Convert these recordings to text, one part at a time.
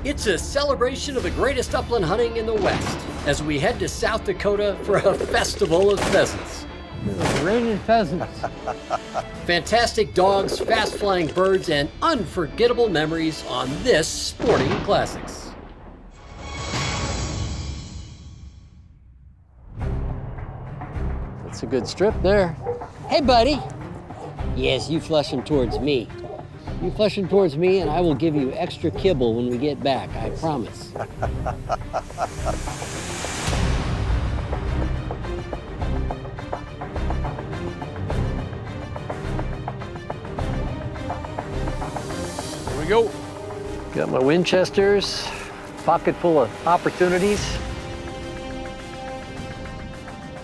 It's a celebration of the greatest upland hunting in the West as we head to South Dakota for a festival of pheasants. It's raining pheasants. Fantastic dogs, fast-flying birds, and unforgettable memories on this Sporting Classics. That's a good strip there. Hey, buddy. Yes, you flush him towards me. You flush him towards me, and I will give you extra kibble when we get back, I promise. Here we go. Got my Winchesters, pocket full of opportunities.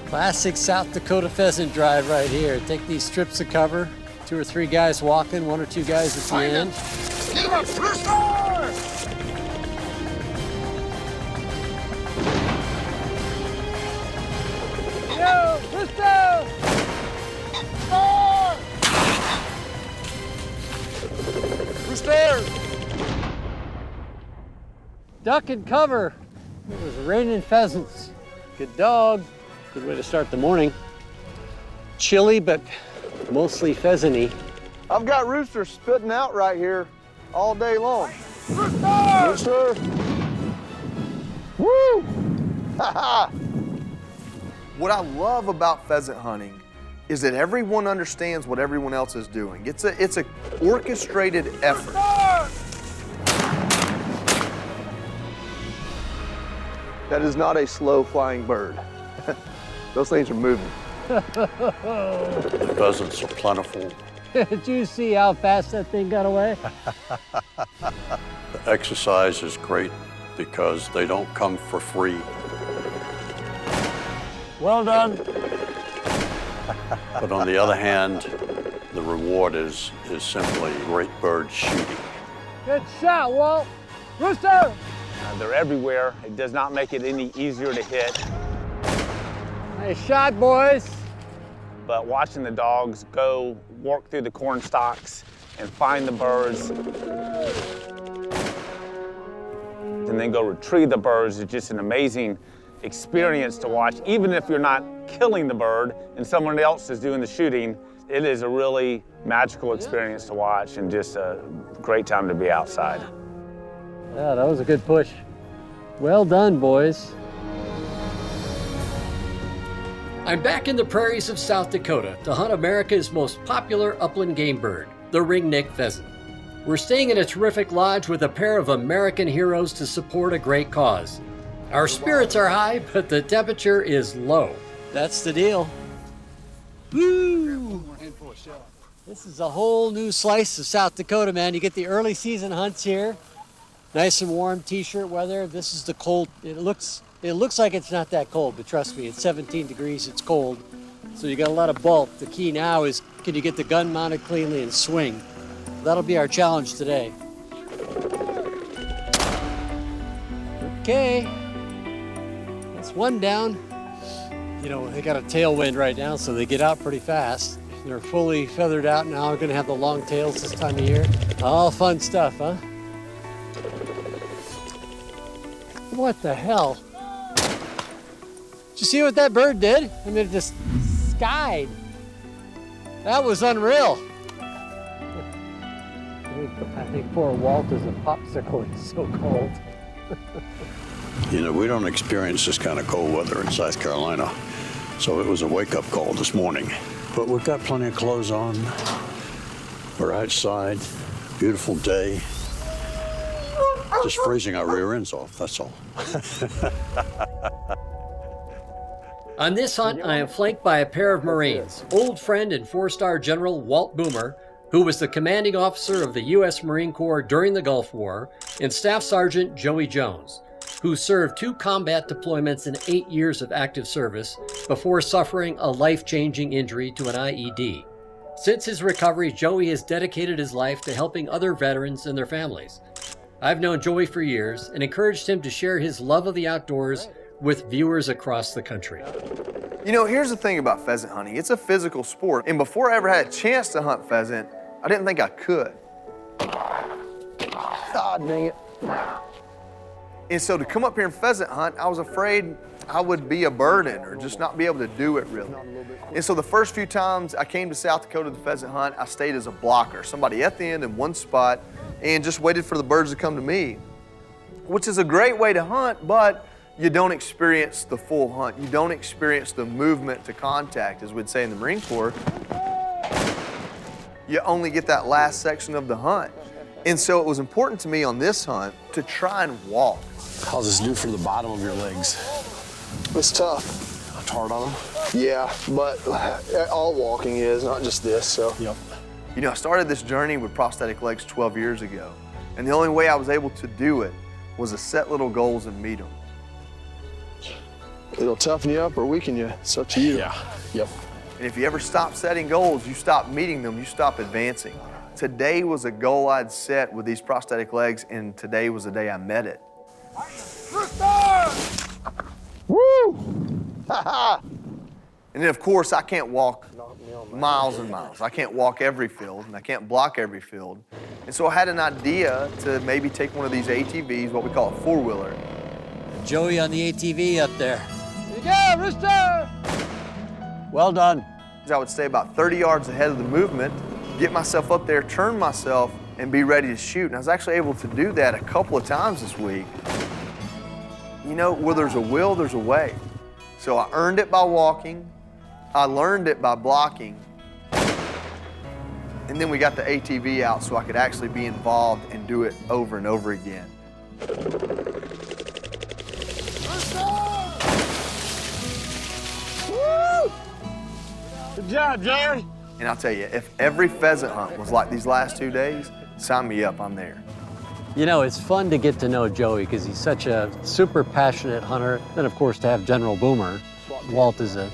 Classic South Dakota pheasant drive right here. Take these strips of cover, 2 or 3 guys walking, 1 or 2 guys at the end. Get him up, Rooster! Yo, Rooster! Rooster! Duck and cover. It was raining pheasants. Good dog. Good way to start the morning. Chilly, but mostly pheasant-y. I've got roosters spitting out right here all day long. Rooster! Woo! What I love about pheasant hunting is that everyone understands what everyone else is doing. It's a orchestrated effort. That is not a slow flying bird. Those things are moving. The pheasants are plentiful. Did you see how fast that thing got away? The exercise is great because they don't come for free. Well done. But on the other hand, the reward is simply great bird shooting. Good shot, Walt. Rooster! They're everywhere. It does not make it any easier to hit. Nice shot, boys. But watching the dogs go work through the corn stalks and find the birds, and then go retrieve the birds is just an amazing experience to watch. Even if you're not killing the bird and someone else is doing the shooting, it is a really magical experience to watch and just a great time to be outside. Yeah, that was a good push. Well done, boys. I'm back in the prairies of South Dakota to hunt America's most popular upland game bird, the ringneck pheasant. We're staying in a terrific lodge with a pair of American heroes to support a great cause. Our spirits are high, but the temperature is low. That's the deal. Woo! This is a whole new slice of South Dakota, man. You get the early season hunts here. Nice and warm t-shirt weather. This is the cold. It looks like it's not that cold, but trust me, it's 17 degrees, it's cold. So you got a lot of bulk. The key now is, can you get the gun mounted cleanly and swing? That'll be our challenge today. Okay, that's one down. You know, they got a tailwind right now, so they get out pretty fast. They're fully feathered out now. We're gonna have the long tails this time of year. All fun stuff, huh? What the hell? Did you see what that bird did? I mean, it just skied. That was unreal. I think poor Walt is a popsicle. It's so cold. You know, we don't experience this kind of cold weather in South Carolina, so it was a wake-up call this morning. But we've got plenty of clothes on. We're outside, beautiful day. Just freezing our rear ends off, that's all. On this hunt, I am flanked by a pair of Marines, old friend and 4-star General Walt Boomer, who was the commanding officer of the U.S. Marine Corps during the Gulf War, and Staff Sergeant Joey Jones, who served 2 combat deployments and 8 years of active service before suffering a life-changing injury to an IED. Since his recovery, Joey has dedicated his life to helping other veterans and their families. I've known Joey for years and encouraged him to share his love of the outdoors with viewers across the country. You know, here's the thing about pheasant hunting. It's a physical sport, and before I ever had a chance to hunt pheasant, I didn't think I could. God dang it. And so to come up here and pheasant hunt, I was afraid I would be a burden or just not be able to do it really. And so the first few times I came to South Dakota to pheasant hunt, I stayed as a blocker, somebody at the end in one spot, and just waited for the birds to come to me, which is a great way to hunt, but you don't experience the full hunt. You don't experience the movement to contact, as we'd say in the Marine Corps. You only get that last section of the hunt. And so it was important to me on this hunt to try and walk. How's this do for the bottom of your legs? It's tough. It's hard on them? Yeah, but all walking is, not just this, so. Yep. You know, I started this journey with prosthetic legs 12 years ago. And the only way I was able to do it was to set little goals and meet them. It'll toughen you up or weaken you. It's up to you. Yeah. Yep. And if you ever stop setting goals, you stop meeting them, you stop advancing. Today was a goal I'd set with these prosthetic legs, and today was the day I met it. Woo! And then, of course, I can't walk miles and miles. I can't walk every field, and I can't block every field. And so I had an idea to maybe take one of these ATVs, what we call a four-wheeler. Joey on the ATV up there. You go, Rooster! Well done. I would stay about 30 yards ahead of the movement, get myself up there, turn myself, and be ready to shoot. And I was actually able to do that a couple of times this week. You know, where there's a will, there's a way. So I earned it by walking, I learned it by blocking, and then we got the ATV out so I could actually be involved and do it over and over again. Good job, Jerry. And I'll tell you, if every pheasant hunt was like these last 2 days, sign me up, I'm there. You know, it's fun to get to know Joey because he's such a super passionate hunter. Then, of course, to have General Boomer. Walt is a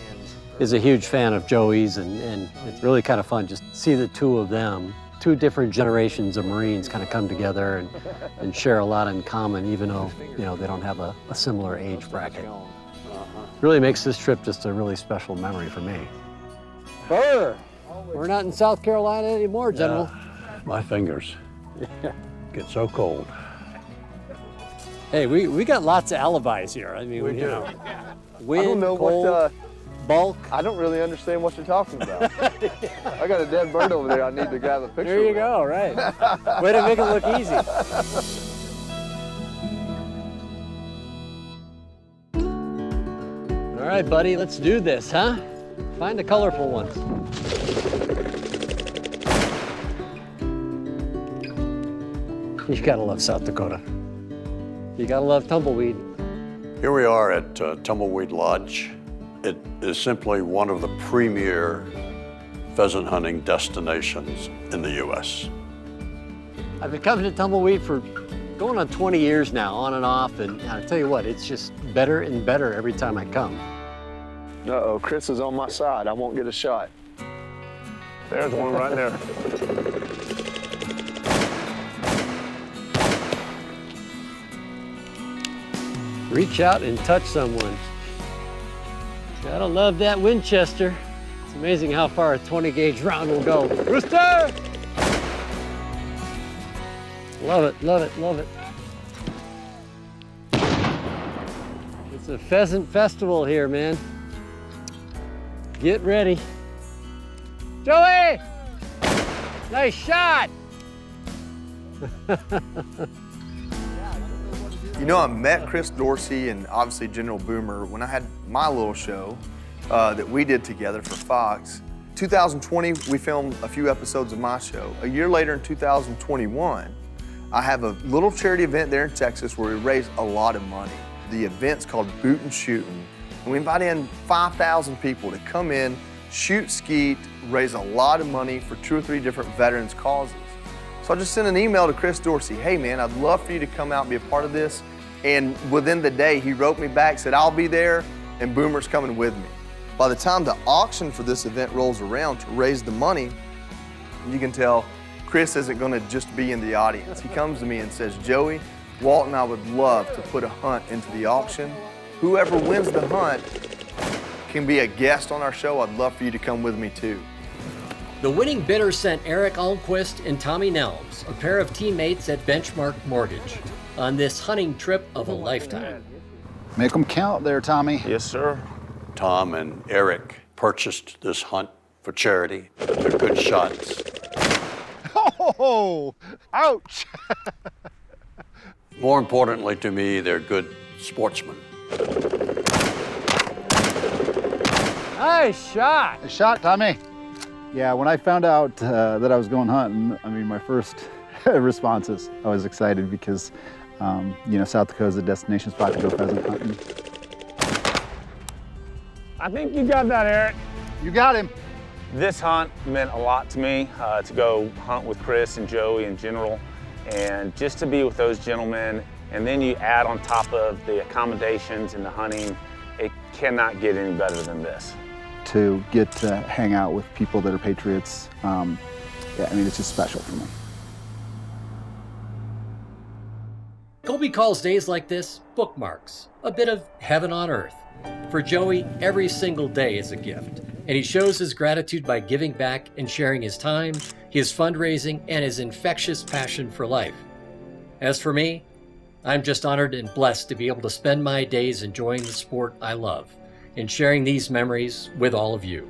huge fan of Joey's, and it's really kind of fun just to see the two of them, two different generations of Marines kind of come together and share a lot in common, even though, you know, they don't have a similar age bracket. Really makes this trip just a really special memory for me. Burr, we're not in South Carolina anymore, General. My fingers get so cold. Hey, we got lots of alibis here. I mean, you know, wind, I don't know cold, what, bulk. I don't really understand what you're talking about. I got a dead bird over there I need to grab a picture There you with. go, right. Way to make it look easy. All right, buddy, let's do this, huh? Find the colorful ones. You gotta love South Dakota. You gotta love Tumbleweed. Here we are at Tumbleweed Lodge. It is simply one of the premier pheasant hunting destinations in the U.S. I've been coming to Tumbleweed for going on 20 years now, on and off, and I'll tell you what, it's just better and better every time I come. Uh-oh, Chris is on my side. I won't get a shot. There's one right there. Reach out and touch someone. Gotta love that Winchester. It's amazing how far a 20 gauge round will go. Rooster! Love it, love it, love it. It's a pheasant festival here, man. Get ready. Joey! Nice shot! You know, I met Chris Dorsey and obviously General Boomer when I had my little show that we did together for Fox. 2020, we filmed a few episodes of my show. A year later in 2021, I have a little charity event there in Texas where we raise a lot of money. The event's called Boot and Shootin', and we invite in 5,000 people to come in, shoot skeet, raise a lot of money for 2 or 3 different veterans causes. So I just sent an email to Chris Dorsey, hey man, I'd love for you to come out and be a part of this. And within the day, he wrote me back, said, I'll be there, and Boomer's coming with me. By the time the auction for this event rolls around to raise the money, you can tell Chris isn't gonna just be in the audience. He comes to me and says, Joey, Walt and I would love to put a hunt into the auction. Whoever wins the hunt can be a guest on our show. I'd love for you to come with me too. The winning bidder sent Eric Almquist and Tommy Nelms, a pair of teammates at Benchmark Mortgage, on this hunting trip of a lifetime. Make them count there, Tommy. Yes, sir. Tom and Eric purchased this hunt for charity. They're good shots. Oh, ouch. More importantly to me, they're good sportsmen. Nice shot. Nice shot, Tommy. Yeah, when I found out that I was going hunting, I mean, my first responses, I was excited because, you know, South Dakota is a destination spot to go pheasant hunting. I think you got that, Eric. You got him. This hunt meant a lot to me, to go hunt with Chris and Joey in general, and just to be with those gentlemen, and then you add on top of the accommodations and the hunting, it cannot get any better than this. To get to hang out with people that are patriots, yeah, I mean, it's just special for me. Colby calls days like this bookmarks, a bit of heaven on earth. For Joey, every single day is a gift, and he shows his gratitude by giving back and sharing his time, his fundraising, and his infectious passion for life. As for me, I'm just honored and blessed to be able to spend my days enjoying the sport I love and sharing these memories with all of you.